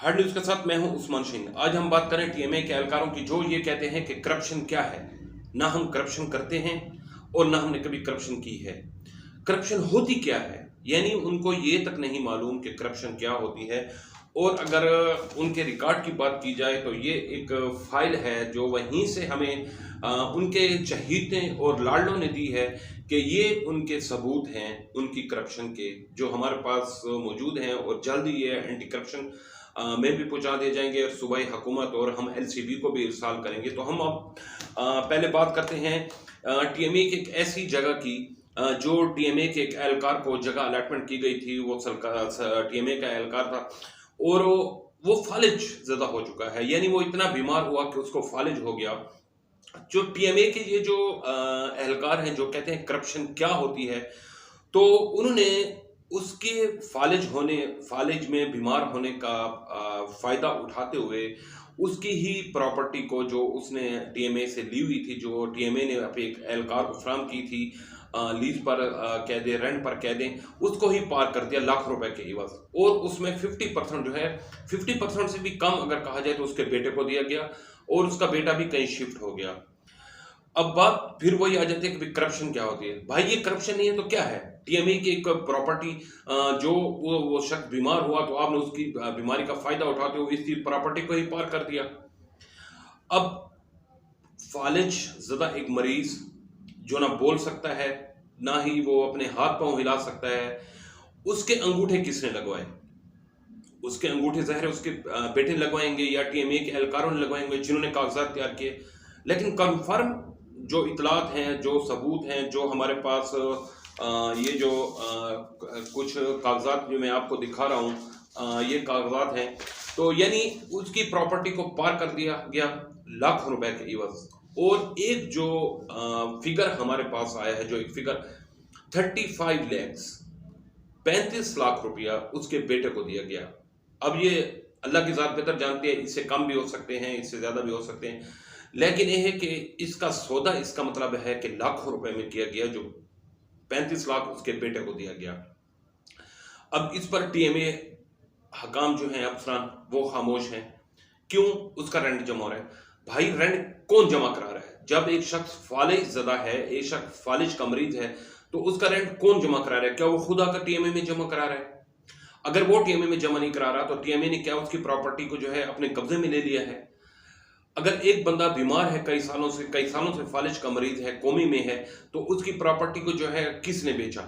Hard news के साथ मैं हूं उस्मान शीन। आज हम बात करें टीएमए के एहलकारों की जो ये कहते हैं कि करप्शन क्या है। ना हम करप्शन करते हैं और ना हमने कभी करप्शन की है। करप्शन होती क्या है, यानी उनको ये तक नहीं मालूम कि करप्शन क्या होती है। और अगर उनके रिकॉर्ड की बात की जाए तो ये एक फाइल है जो वहीं से हमें उनके चहीते और लाडलों ने दी है कि ये उनके सबूत हैं उनकी करप्शन के, जो हमारे पास मौजूद हैं और जल्द ही ये एंटी करप्शन में भी पहुंचा दिए जाएंगे और सूबाई हुकूमत और हम एलसीबी को भी इरसाल करेंगे। तो हम अब पहले बात करते हैं टीएमए की एक ऐसी जगह की जो टीएमए के एक एहलकार को जगह अलॉटमेंट की गई थी। वो टीएमए का एहलकार था और वो फालिज ज़्यादा हो चुका है, यानी वो इतना बीमार हुआ कि उसको फालिज हो गया। जो टीएमए के ये जो एहलकार हैं जो कहते हैं करप्शन क्या होती है, तो उन्होंने उसके फालिज में बीमार होने का फायदा उठाते हुए उसकी ही प्रॉपर्टी को जो उसने टीएमए से ली हुई थी, जो टीएमए ने अपने एक एहलकार को फ्राहम की थी लीज पर कह दें, रेंट पर कह दें, उसको ही पार कर दिया लाख रुपए के एवज। और उसमें 50% जो है, 50% से भी कम अगर कहा जाए तो उसके बेटे को दिया गया और उसका बेटा भी कहीं शिफ्ट हो गया। अब बात फिर वही आ जाती है कि करप्शन क्या होती है। भाई ये करप्शन नहीं है तो क्या है? टीएमए की एक प्रॉपर्टी जो वो शख्स बीमार हुआ तो आपने उसकी बीमारी का फायदा उठाते हुए इसकी प्रॉपर्टी को ही पार कर दिया। अब फालिज ज़्यादा एक मरीज जो ना बोल सकता है ना ही वो अपने हाथ पांव हिला सकता है, उसके अंगूठे किसने लगवाए? उसके अंगूठे ज़ाहिर उसके बेटे लगवाएंगे या टीएमए के एहलकारों ने लगवाएंगे जिन्होंने कागजात तैयार किए। लेकिन कन्फर्म जो इतलात हैं, जो सबूत हैं, जो हमारे पास ये जो कुछ कागजात जो मैं आपको दिखा रहा हूँ, ये कागजात हैं। तो यानी उसकी प्रॉपर्टी को पार कर दिया गया लाख रुपए के एवज। और एक जो फिगर हमारे पास आया है, जो एक फिगर 35 लाख 35 लाख रुपया उसके बेटे को दिया गया। अब ये अल्लाह की ज़ात बेहतर जानती है, इससे कम भी हो सकते हैं, इससे ज़्यादा भी हो सकते हैं, लेकिन यह है कि इसका सौदा इसका मतलब है कि लाखों रुपए में किया गया, जो 35 लाख उसके बेटे को दिया गया। अब इस पर टीएमए हकाम जो हैं, अफसरान, वो खामोश हैं। क्यों? उसका रेंट जमा हो रहा है। भाई रेंट कौन जमा करा रहा है? जब एक शख्स फालिज ज़दा है, एक शख्स फालिज का मरीज है, तो उसका रेंट कौन जमा करा रहा है? क्या वो खुदा का टीएमए में जमा करा रहा है? अगर वो टीएमए में जमा नहीं करा रहा तो टीएमए ने क्या उसकी प्रॉपर्टी को जो है अपने कब्जे में ले लिया है? अगर एक बंदा बीमार है, कई सालों से फालिज का मरीज है, कोमे में है, तो उसकी प्रॉपर्टी को जो है किसने बेचा?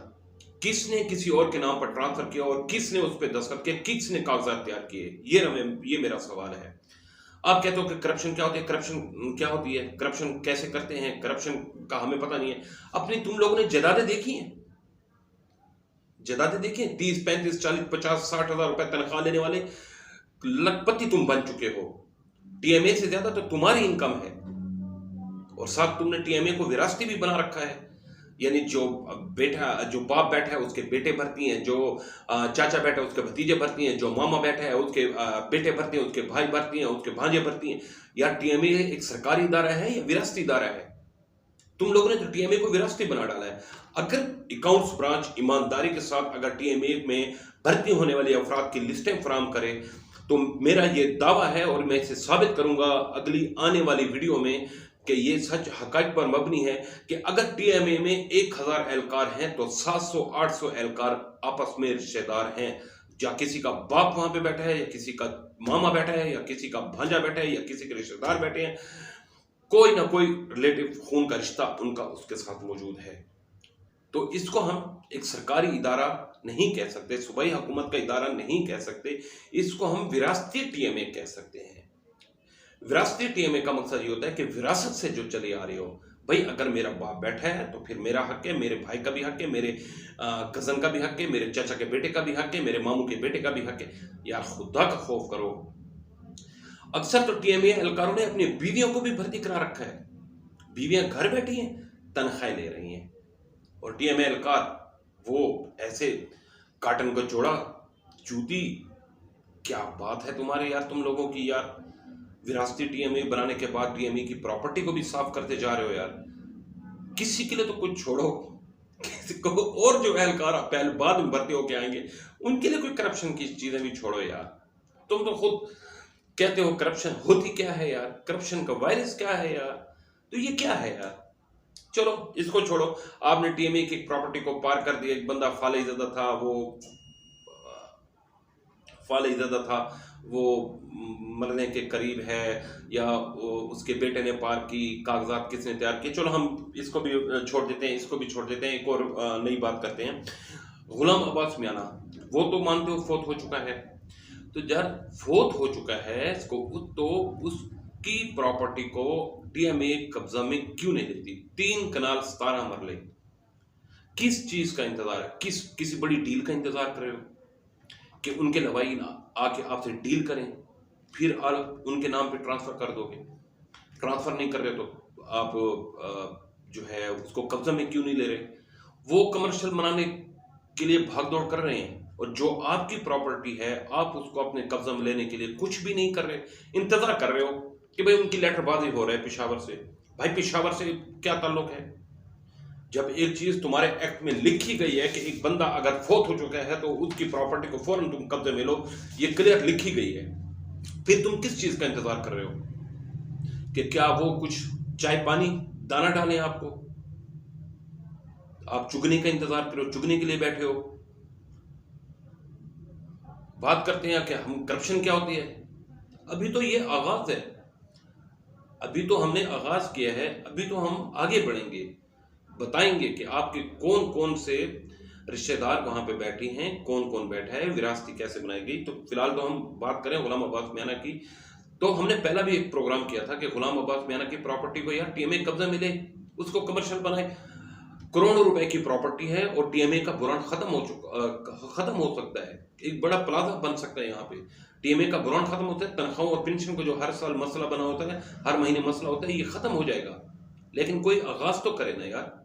किसने किसी और के नाम पर ट्रांसफर किया और किसने उस पर दस्तखत किए? किसने कागजात तैयार किए? ये मेरा सवाल है। आप कहते हो कि करप्शन क्या होती है? करप्शन क्या होती है? करप्शन कैसे करते हैं? करप्शन का हमें पता नहीं है। अपनी तुम लोगों ने जदादे देखी हैं? जदादे देखी हैं? 30, 35, 40, 50, 60 हजार रुपए तनख्वाह लेने वाले लखपति तुम बन चुके हो। टीएमए से ज्यादा तो तुम्हारी इनकम है और साथ तुमने टीएमए को विरासती भी बना रखा है। यानी जो बाप बैठा है उसके बेटे भरती हैं, जो चाचा बैठा है उसके भतीजे भरती हैं, जो मामा बैठा है उसके बेटे भरती हैं, उसके भाई भरती हैं, उसके भांजे भरती हैं। यार टीएमए एक सरकारी इदारा है या विरासती इदारा है? तुम लोगों ने तो टीएमए को विरासती बना डाला है। अगर अकाउंट्स ब्रांच ईमानदारी के साथ अगर टीएमए में भर्ती होने वाले अफराद की लिस्टें फराहम करे तो मेरा ये दावा है और मैं इसे साबित करूंगा अगली आने वाली वीडियो में कि ये सच हकाइक पर मबनी है कि अगर टीएमए में 1000 एहलकार हैं तो 700-800 एहलकार आपस में रिश्तेदार हैं। या किसी का बाप वहां पे बैठा है, या किसी का मामा बैठा है, या किसी का भांजा बैठा है, या किसी के रिश्तेदार बैठे हैं। कोई ना कोई रिलेटिव खून का रिश्ता उनका उसके साथ मौजूद है। तो इसको हम एक सरकारी इदारा नहीं कह सकते, सूबाई हुकूमत का इदारा नहीं कह सकते, इसको हम विरासती टीएमए कह सकते हैं। विरासती टीएमए का मकसद ये होता है कि विरासत से जो चली आ रही हो। भाई अगर मेरा बाप बैठा है तो फिर मेरा हक है, मेरे भाई का भी हक है, मेरे कजन का भी हक है, मेरे चाचा के बेटे का भी हक है, मेरे मामू के बेटे का भी हक है। यार खुदा का खौफ करो। अक्सर तो टीएमए एहलकारों ने अपनी बीवियों को भी भर्ती करा रखा है। बीवियां घर बैठी हैं, तनख्वाह ले रही हैं, और टीएमए एहलकार वो ऐसे काटन का जोड़ा, जूती। क्या बात है तुम्हारे यार, तुम लोगों की यार। विरासती टीएमए बनाने के बाद टीएमए की प्रॉपर्टी को भी साफ करते जा रहे हो यार। किसी के लिए तो कुछ छोड़ो, किसी को और जो एहलकार पहले बाद में भर्ती होके आएंगे उनके लिए कोई करप्शन की चीजें भी छोड़ो यार। तुम तो खुद कहते हो करप्शन होती क्या है यार, करप्शन का वायरस क्या है यार, तो ये क्या है यार। चलो इसको छोड़ो, आपने टीएमए की प्रॉपर्टी को पार कर दिया। एक बंदा फालिज़ादा था, वो मरने के करीब है, या उसके बेटे ने पार की, कागजात किसने तैयार किए, चलो हम इसको भी छोड़ देते हैं, इसको भी छोड़ देते हैं। एक और नई बात करते हैं। गुलाम अब्बास मियाना, वो तो मानते हो फोत हो चुका है, तो जब फोत हो चुका है तो उसकी प्रॉपर्टी को टीएमए कब्जा में क्यों नहीं लेती? 3 कनाल 17 मरले, किस चीज का इंतजार है? किसी बड़ी डील का इंतजार कर रहे हो कि उनके लवाई आके आपसे डील करें, फिर उनके नाम पे ट्रांसफर कर दोगे? ट्रांसफर नहीं कर रहे तो आप जो है उसको कब्जा में क्यों नहीं ले रहे? वो कमर्शियल बनाने के लिए भाग दौड़ कर रहे हैं, और जो आपकी प्रॉपर्टी है आप उसको अपने कब्जा में लेने के लिए कुछ भी नहीं कर रहे, इंतजार कर रहे हो कि भाई उनकी लेटरबाजी हो रहा है पेशावर से। भाई पेशावर से क्या ताल्लुक है? जब एक चीज तुम्हारे एक्ट में लिखी गई है कि एक बंदा अगर फोत हो चुका है तो उसकी प्रॉपर्टी को फौरन तुम कब्जे में लो, ये क्लियर लिखी गई है, फिर तुम किस चीज का इंतजार कर रहे हो? कि क्या वो कुछ चाय पानी दाना डालें आपको? आप चुगने का इंतजार करो, चुगने के लिए बैठे हो। बात करते हैं कि हम करप्शन क्या होती है। अभी तो ये आगाज है, अभी तो हमने आगाज किया है, अभी तो हम आगे बढ़ेंगे, बताएंगे कि आपके कौन कौन से रिश्तेदार वहां पे बैठे हैं, कौन कौन बैठा है, विरासती कैसे बनाई गई। तो फिलहाल तो हम बात करें गुलाम अब्बास मियाना की। तो हमने पहला भी एक प्रोग्राम किया था कि गुलाम अब्बास मियाना की प्रॉपर्टी को यार टीएमए कब्जा मिले, उसको कमर्शियल बनाए। करोड़ों रुपए की प्रॉपर्टी है और टीएमए का बुरान खत्म हो सकता है, एक बड़ा प्लाजा बन सकता है यहाँ पे। टीएमए का बुरान खत्म होता है, तनख्वाहों और पेंशन को जो हर साल मसला बना होता है, हर महीने मसला होता है, ये खत्म हो जाएगा। लेकिन कोई आगाज तो करे ना यार।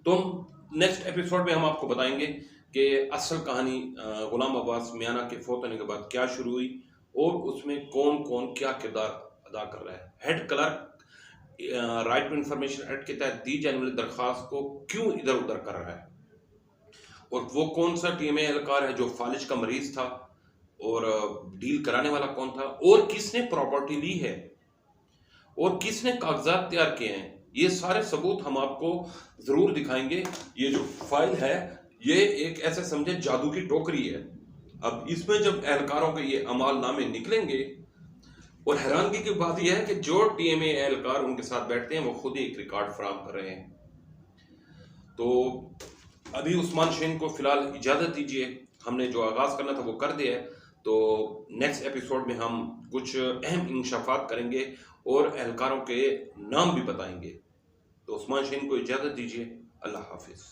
तो हम नेक्स्ट एपिसोड में हम आपको बताएंगे कि असल कहानी गुलाम अब्बास मियाना के फौत होने के बाद क्या शुरू हुई, और उसमें कौन कौन क्या किरदार अदा कर रहा है। Head clerk right to information act के तहत दी जाने वाली दरख्वास्त को क्यों इधर उधर कर रहा है, और वो कौन सा टीएमए एहलकार है जो फालिज का मरीज था, और डील कराने वाला कौन था, और किसने प्रॉपर्टी ली है, और किसने कागजात तैयार किए हैं। ये सारे सबूत हम आपको जरूर दिखाएंगे। ये जो फाइल है ये एक ऐसे समझे जादू की टोकरी है। अब इसमें जब एहलकारों के ये अमाल नामे निकलेंगे, और हैरानगी की बात यह है कि जो टीएमए एहलकार उनके साथ बैठते हैं वो खुद ही एक रिकॉर्ड फराहम कर रहे हैं। तो अभी उस्मान शहीन को फिलहाल इजाजत दीजिए, हमने जो आगाज करना था वो कर दिया है। तो नेक्स्ट एपिसोड में हम कुछ अहम इंकशाफात करेंगे और एहलकारों के नाम भी बताएंगे। तो उस्मान शहीन को इजाजत दीजिए। अल्लाह हाफिज।